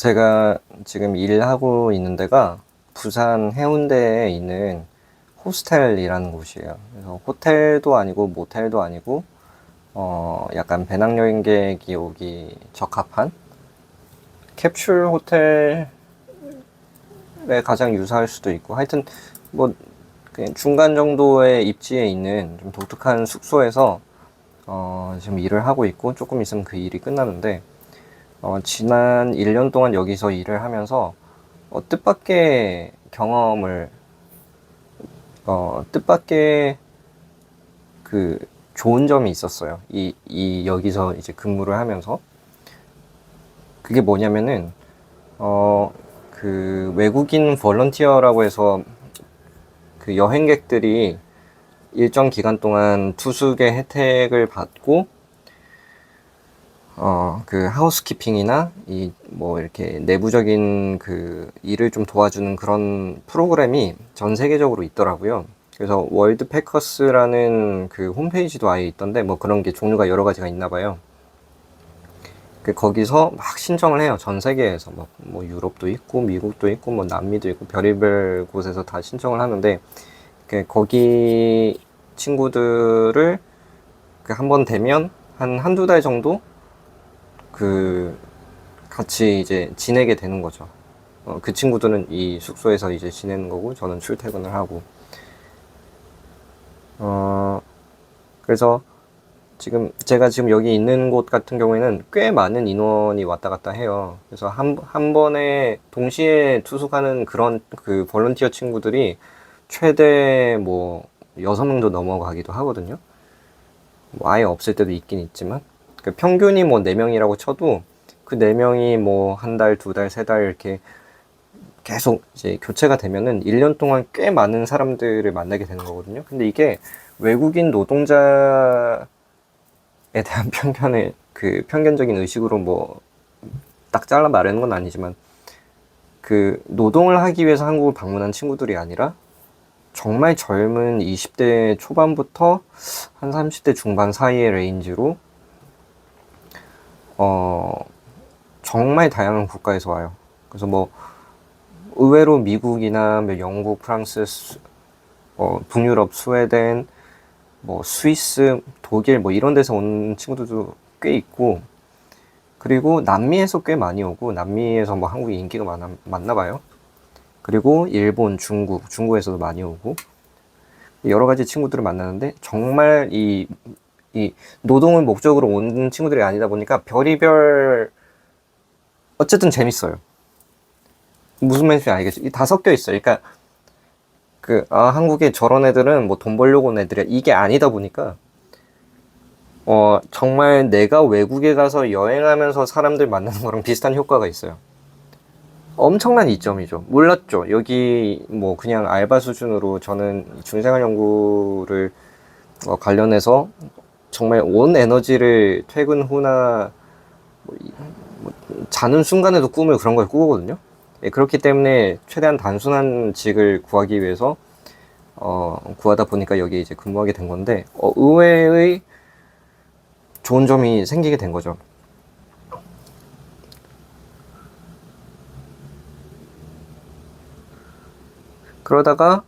제가 지금 일하고 있는 데가 부산 해운대에 있는 호스텔이라는 곳이에요. 그래서 호텔도 아니고 모텔도 아니고 약간 배낭여행객이 오기 적합한 캡슐 호텔에 가장 유사할 수도 있고, 하여튼 뭐 그냥 중간 정도의 입지에 있는 좀 독특한 숙소에서 지금 일을 하고 있고, 조금 있으면 그 일이 끝나는데, 지난 1년 동안 여기서 일을 하면서 뜻밖의 경험을 뜻밖의 그 좋은 점이 있었어요. 여기서 이제 근무를 하면서. 그게 뭐냐면은 그 외국인 볼런티어라고 해서 그 여행객들이 일정 기간 동안 투숙의 혜택을 받고 그 하우스키핑이나 뭐 이렇게 내부적인 그 일을 좀 도와주는 그런 프로그램이 전 세계적으로 있더라고요. 그래서 월드 패커스라는 그 홈페이지도 아예 있던데, 뭐 그런 게 종류가 여러 가지가 있나 봐요. 거기서 막 신청을 해요. 전 세계에서 뭐 유럽도 있고 미국도 있고 뭐 남미도 있고 별의별 곳에서 다 신청을 하는데, 거기 친구들을 한 번 되면 한두 달 정도 같이 이제 지내게 되는 거죠. 그 친구들은 이 숙소에서 이제 지내는 거고, 저는 출퇴근을 하고. 그래서 제가 지금 여기 있는 곳 같은 경우에는 꽤 많은 인원이 왔다 갔다 해요. 그래서 한 번에 동시에 투숙하는 그런 그 볼런티어 친구들이 최대 뭐 6명도 넘어가기도 하거든요. 뭐 아예 없을 때도 있긴 있지만, 평균이 뭐 4명이라고 쳐도 그 4명이 뭐 한 달, 두 달, 세 달 이렇게 계속 이제 교체가 되면은 1년 동안 꽤 많은 사람들을 만나게 되는 거거든요. 근데 이게 외국인 노동자에 대한 편견적인 의식으로 뭐 딱 잘라 말하는 건 아니지만, 그 노동을 하기 위해서 한국을 방문한 친구들이 아니라 정말 젊은 20대 초반부터 한 30대 중반 사이의 레인지로 정말 다양한 국가에서 와요. 그래서 뭐 의외로 미국이나 뭐 영국, 프랑스, 북유럽, 스웨덴, 뭐 스위스, 독일 뭐 이런 데서 온 친구들도 꽤 있고, 그리고 남미에서 꽤 많이 오고, 남미에서 뭐 한국이 인기가 많나 봐요. 그리고 일본, 중국에서도 많이 오고, 여러 가지 친구들을 만나는데, 정말 이 노동을 목적으로 온 친구들이 아니다 보니까 별의별, 어쨌든 재밌어요. 무슨 말인지 알겠죠? 다 섞여 있어요. 그러니까 한국에 저런 애들은 뭐 돈 벌려고 온 애들이야, 이게 아니다 보니까 정말 내가 외국에 가서 여행하면서 사람들 만나는 거랑 비슷한 효과가 있어요. 엄청난 이점이죠. 몰랐죠. 여기 뭐 그냥 알바 수준으로 저는 중생활 연구를 관련해서 정말 온 에너지를 퇴근 후나 뭐 자는 순간에도 꿈을 그런 걸 꾸거든요. 그렇기 때문에 최대한 단순한 직을 구하기 위해서 구하다 보니까 여기 이제 근무하게 된 건데, 의외의 좋은 점이 생기게 된 거죠. 그러다가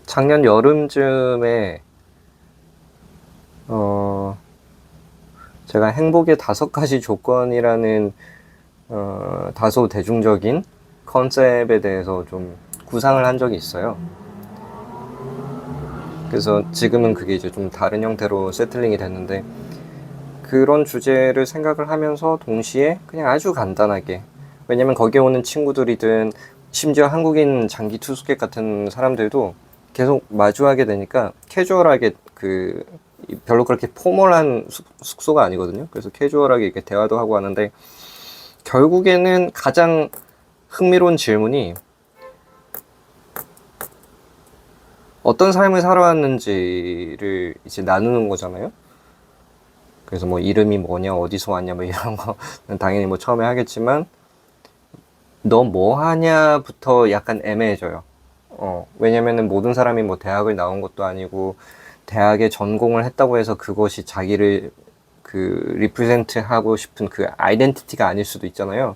작년 여름쯤에 제가 행복의 5가지 조건이라는 다소 대중적인 컨셉에 대해서 좀 구상을 한 적이 있어요. 그래서 지금은 그게 이제 좀 다른 형태로 세틀링이 됐는데, 그런 주제를 생각을 하면서 동시에 그냥 아주 간단하게, 왜냐면 거기에 오는 친구들이든 심지어 한국인 장기 투숙객 같은 사람들도 계속 마주하게 되니까 캐주얼하게, 별로 그렇게 포멀한 숙소가 아니거든요. 그래서 캐주얼하게 이렇게 대화도 하고 하는데, 결국에는 가장 흥미로운 질문이 어떤 삶을 살아왔는지를 이제 나누는 거잖아요. 그래서 뭐 이름이 뭐냐, 어디서 왔냐, 뭐 이런 거는 당연히 뭐 처음에 하겠지만, 너 뭐 하냐부터 약간 애매해져요. 왜냐면은 모든 사람이 뭐 대학을 나온 것도 아니고, 대학에 전공을 했다고 해서 그것이 자기를 그 리프레젠트 하고 싶은 그 아이덴티티가 아닐 수도 있잖아요.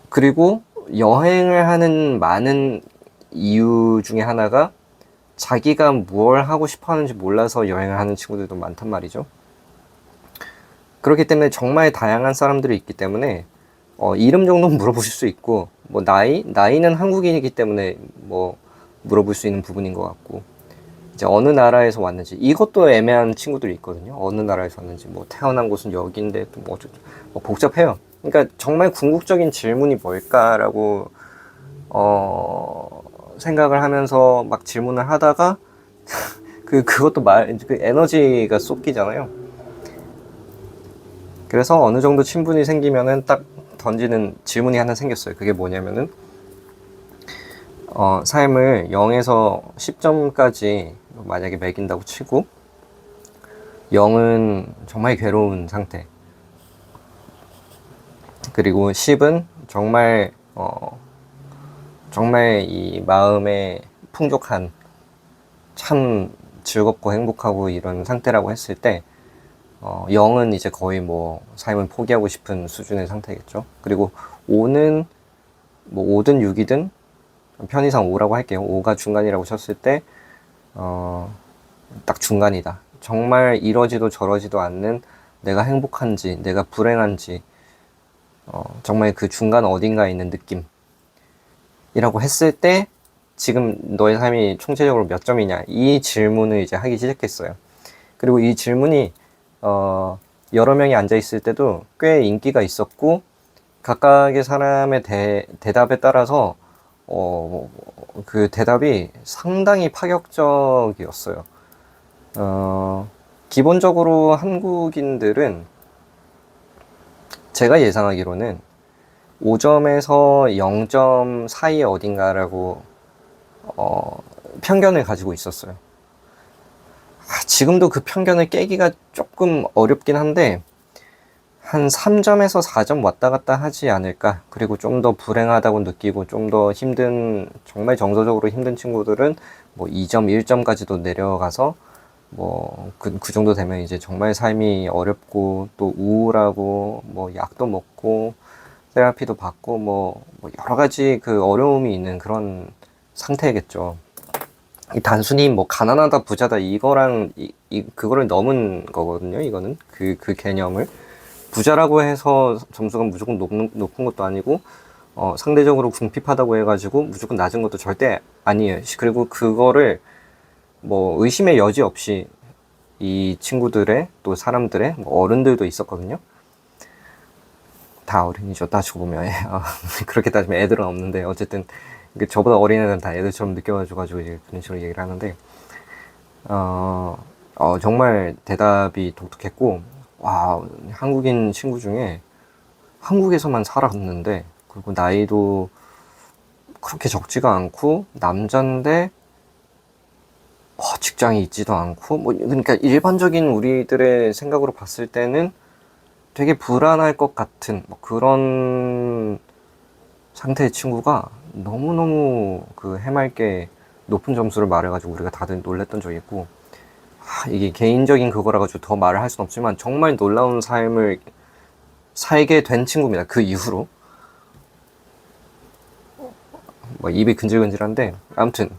그리고 여행을 하는 많은 이유 중에 하나가 자기가 뭘 하고 싶어 하는지 몰라서 여행을 하는 친구들도 많단 말이죠. 그렇기 때문에 정말 다양한 사람들이 있기 때문에 이름 정도는 물어보실 수 있고, 뭐 나이는 한국인이기 때문에 뭐 물어볼 수 있는 부분인 것 같고, 이제 어느 나라에서 왔는지 이것도 애매한 친구들이 있거든요. 어느 나라에서 왔는지, 뭐 태어난 곳은 여기인데 또 뭐 복잡해요. 그러니까 정말 궁극적인 질문이 뭘까라고 생각을 하면서 막 질문을 하다가 그것도 그 에너지가 쏟기잖아요. 그래서 어느 정도 친분이 생기면은 딱 던지는 질문이 하나 생겼어요. 그게 뭐냐면은 삶을 0에서 10점까지 만약에 매긴다고 치고, 0은 정말 괴로운 상태, 그리고 10은 정말 정말 이 마음에 풍족한, 참 즐겁고 행복하고 이런 상태라고 했을 때 0은 이제 거의 뭐 삶을 포기하고 싶은 수준의 상태겠죠. 그리고 5는 뭐 5든 6이든 편의상 5라고 할게요. 5가 중간이라고 쳤을 때 딱 중간이다. 정말 이러지도 저러지도 않는, 내가 행복한지 내가 불행한지 정말 그 중간 어딘가에 있는 느낌이라고 했을 때, 지금 너의 삶이 총체적으로 몇 점이냐, 이 질문을 이제 하기 시작했어요. 그리고 이 질문이 여러 명이 앉아 있을 때도 꽤 인기가 있었고, 각각의 사람의 대답에 따라서 그 대답이 상당히 파격적이었어요. 기본적으로 한국인들은 제가 예상하기로는 5점에서 0점 사이에 어딘가라고 편견을 가지고 있었어요. 지금도 그 편견을 깨기가 조금 어렵긴 한데, 한 3점에서 4점 왔다 갔다 하지 않을까. 그리고 좀 더 불행하다고 느끼고 좀 더 힘든, 정말 정서적으로 힘든 친구들은 뭐 2점, 1점까지도 내려가서 뭐 그 정도 되면 이제 정말 삶이 어렵고 또 우울하고, 뭐 약도 먹고 테라피도 받고 뭐 여러 가지 그 어려움이 있는 그런 상태겠죠. 단순히 뭐 가난하다 부자다 이거랑 그거를 넘은 거거든요. 이거는 그 개념을, 부자라고 해서 점수가 무조건 높은 것도 아니고 상대적으로 궁핍하다고 해가지고 무조건 낮은 것도 절대 아니에요. 그리고 그거를 뭐 의심의 여지 없이 이 친구들의, 또 사람들의, 뭐 어른들도 있었거든요. 다 어린이죠, 따지고 보면. 그렇게 따지면 애들은 없는데, 어쨌든 저보다 어린 애들은 다 애들처럼 느껴가지고 이제 그런 식으로 얘기를 하는데, 정말 대답이 독특했고, 와, 한국인 친구 중에 한국에서만 살았는데, 그리고 나이도 그렇게 적지가 않고, 남잔데 직장이 있지도 않고, 뭐 그러니까 일반적인 우리들의 생각으로 봤을 때는 되게 불안할 것 같은 뭐 그런 상태의 친구가 너무너무 그 해맑게 높은 점수를 말해가지고 우리가 다들 놀랬던 적이 있고, 이게 개인적인 그거라 가지고 더 말을 할 순 없지만 정말 놀라운 삶을 살게 된 친구입니다. 그 이후로. 뭐 입이 근질근질한데, 아무튼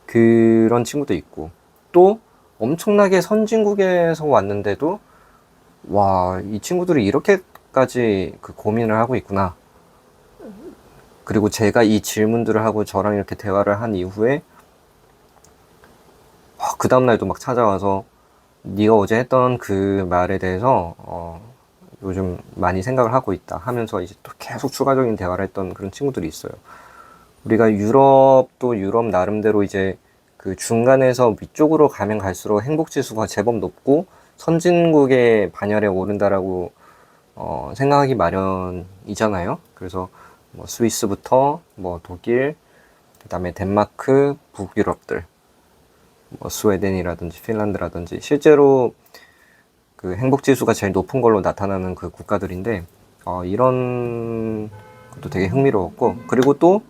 그런 친구도 있고, 또 엄청나게 선진국에서 왔는데도 와, 이 친구들이 이렇게까지 그 고민을 하고 있구나. 그리고 제가 이 질문들을 하고 저랑 이렇게 대화를 한 이후에 그 다음날도 막 찾아와서 네가 어제 했던 그 말에 대해서 요즘 많이 생각을 하고 있다 하면서 이제 또 계속 추가적인 대화를 했던 그런 친구들이 있어요. 우리가 유럽도 유럽 나름대로 이제 그 중간에서 위쪽으로 가면 갈수록 행복 지수가 제법 높고 선진국의 반열에 오른다라고 생각하기 마련이잖아요. 그래서 뭐 스위스부터 뭐 독일, 그다음에 덴마크, 북유럽들, 뭐 스웨덴이라든지 핀란드라든지 실제로 그 행복 지수가 제일 높은 걸로 나타나는 그 국가들인데, 이런 것도 되게 흥미로웠고, 그리고 또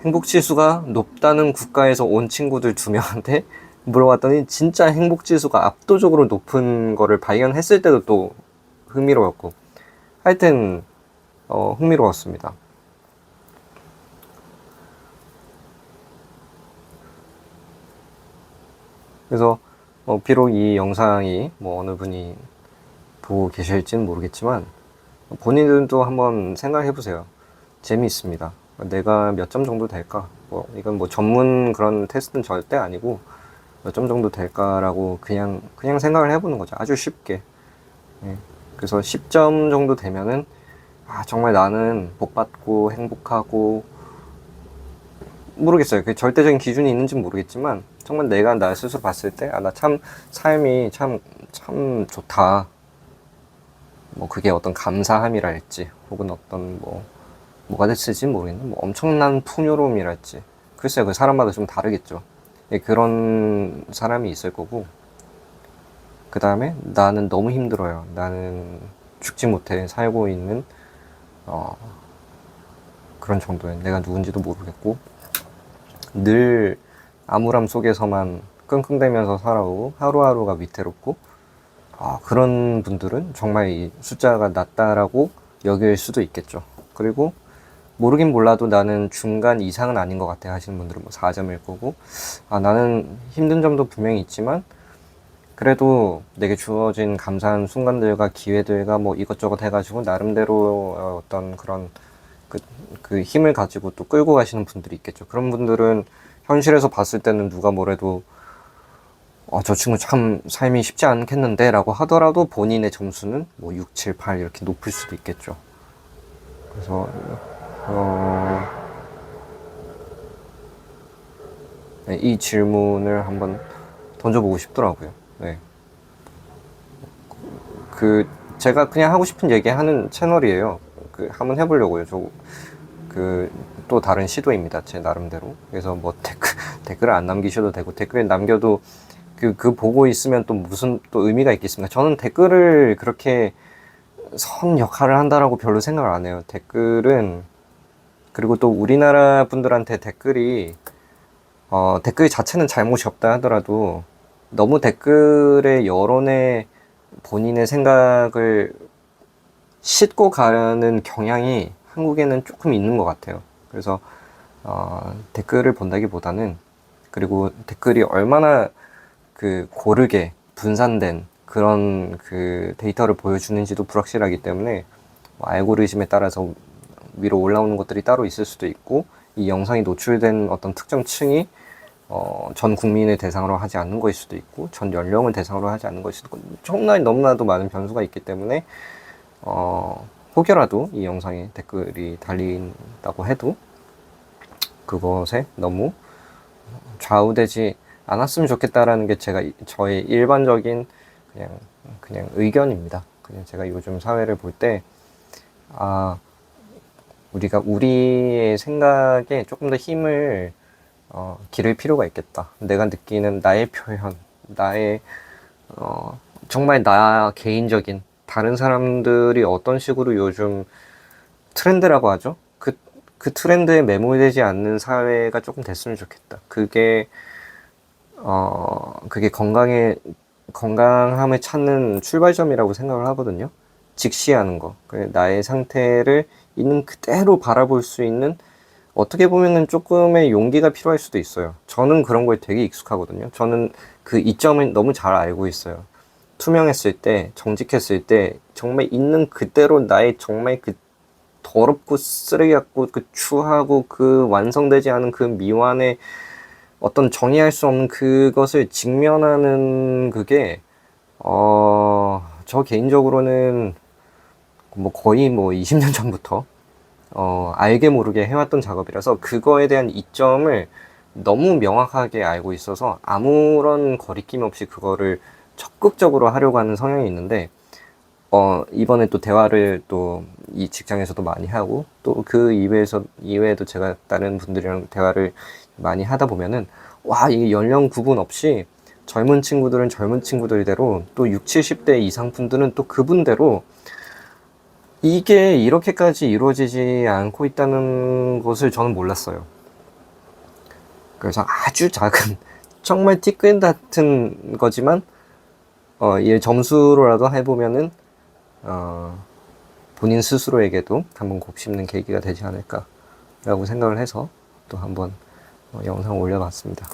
행복 지수가 높다는 국가에서 온 친구들 2명한테 물어봤더니 진짜 행복 지수가 압도적으로 높은 거를 발견했을 때도 또 흥미로웠고, 하여튼 흥미로웠습니다. 그래서 비록 이 영상이 뭐 어느 분이 보고 계실지는 모르겠지만 본인들도 한번 생각해 보세요. 재미있습니다. 내가 몇 점 정도 될까? 이건 뭐 전문 그런 테스트는 절대 아니고 몇 점 정도 될까라고 그냥 생각을 해보는 거죠. 아주 쉽게. 예. 그래서 10점 정도 되면은 정말 나는 복받고 행복하고, 모르겠어요. 그 절대적인 기준이 있는지는 모르겠지만 정말 내가 나 스스로 봤을 때 나 참 삶이 참 좋다. 뭐 그게 어떤 감사함이랄지 혹은 어떤 뭐가 됐을지는 모르겠는데 뭐 엄청난 풍요로움이랄지, 글쎄요, 그 사람마다 좀 다르겠죠. 예, 그런 사람이 있을 거고, 그 다음에 나는 너무 힘들어요. 나는 죽지 못해 살고 있는 그런 정도의, 내가 누군지도 모르겠고 늘 암울함 속에서만 끙끙대면서 살아오고 하루하루가 위태롭고, 그런 분들은 정말 이 숫자가 낮다라고 여길 수도 있겠죠. 그리고 모르긴 몰라도 나는 중간 이상은 아닌 것 같아 하시는 분들은 뭐 4점일 거고, 나는 힘든 점도 분명히 있지만 그래도 내게 주어진 감사한 순간들과 기회들과 뭐 이것저것 해가지고 나름대로 어떤 그런 그 힘을 가지고 또 끌고 가시는 분들이 있겠죠. 그런 분들은 현실에서 봤을 때는 누가 뭐래도 저 친구 참 삶이 쉽지 않겠는데 라고 하더라도 본인의 점수는 뭐 6, 7, 8 이렇게 높을 수도 있겠죠. 그래서 네, 이 질문을 한번 던져보고 싶더라고요. 네. 제가 그냥 하고 싶은 얘기 하는 채널이에요. 한번 해보려고요. 또 다른 시도입니다. 제 나름대로. 그래서 뭐 댓글을 안 남기셔도 되고, 댓글에 남겨도 보고 있으면 또 무슨 또 의미가 있겠습니까? 저는 댓글을 그렇게 선 역할을 한다라고 별로 생각을 안 해요. 댓글은, 그리고 또 우리나라 분들한테 댓글 자체는 잘못이 없다 하더라도 너무 댓글의 여론에 본인의 생각을 싣고 가는 경향이 한국에는 조금 있는 것 같아요. 그래서 댓글을 본다기보다는, 그리고 댓글이 얼마나 고르게 분산된 그런 데이터를 보여주는지도 불확실하기 때문에 알고리즘에 따라서 위로 올라오는 것들이 따로 있을 수도 있고, 이 영상이 노출된 어떤 특정 층이 전 국민을 대상으로 하지 않는 것일 수도 있고, 전 연령을 대상으로 하지 않는 것일 수도 있고, 정말 너무나도 많은 변수가 있기 때문에 혹여라도 이 영상에 댓글이 달린다고 해도 그것에 너무 좌우되지 않았으면 좋겠다라는 게 저의 일반적인 그냥 의견입니다. 그냥 제가 요즘 사회를 볼 때 우리가 우리의 생각에 조금 더 힘을 기를 필요가 있겠다. 내가 느끼는 나의 표현, 나의 정말 나 개인적인, 다른 사람들이 어떤 식으로 요즘 트렌드라고 하죠. 그 트렌드에 매몰되지 않는 사회가 조금 됐으면 좋겠다. 그게 건강함을 찾는 출발점이라고 생각을 하거든요. 직시하는 거. 나의 상태를 있는 그대로 바라볼 수 있는, 어떻게 보면은 조금의 용기가 필요할 수도 있어요. 저는 그런 거에 되게 익숙하거든요. 저는 그 이점을 너무 잘 알고 있어요. 투명했을 때, 정직했을 때, 정말 있는 그대로 나의 정말 더럽고 쓰레기 같고 추하고 완성되지 않은 미완의 어떤 정의할 수 없는 그것을 직면하는 그게 저 개인적으로는 거의 20년 전부터 알게 모르게 해왔던 작업이라서 그거에 대한 이점을 너무 명확하게 알고 있어서 아무런 거리낌 없이 그거를 적극적으로 하려고 하는 성향이 있는데, 이번에 또 대화를 또 이 직장에서도 많이 하고, 또 이외에도 제가 다른 분들이랑 대화를 많이 하다 보면은, 이게 연령 구분 없이 젊은 친구들은 젊은 친구들대로, 또 60, 70대 이상 분들은 또 그분대로 이게 이렇게까지 이루어지지 않고 있다는 것을 저는 몰랐어요. 그래서 아주 작은 정말 티끌 같은 거지만 이 점수로라도 해보면은 본인 스스로에게도 한번 곱씹는 계기가 되지 않을까라고 생각을 해서 또 한번 영상을 올려봤습니다.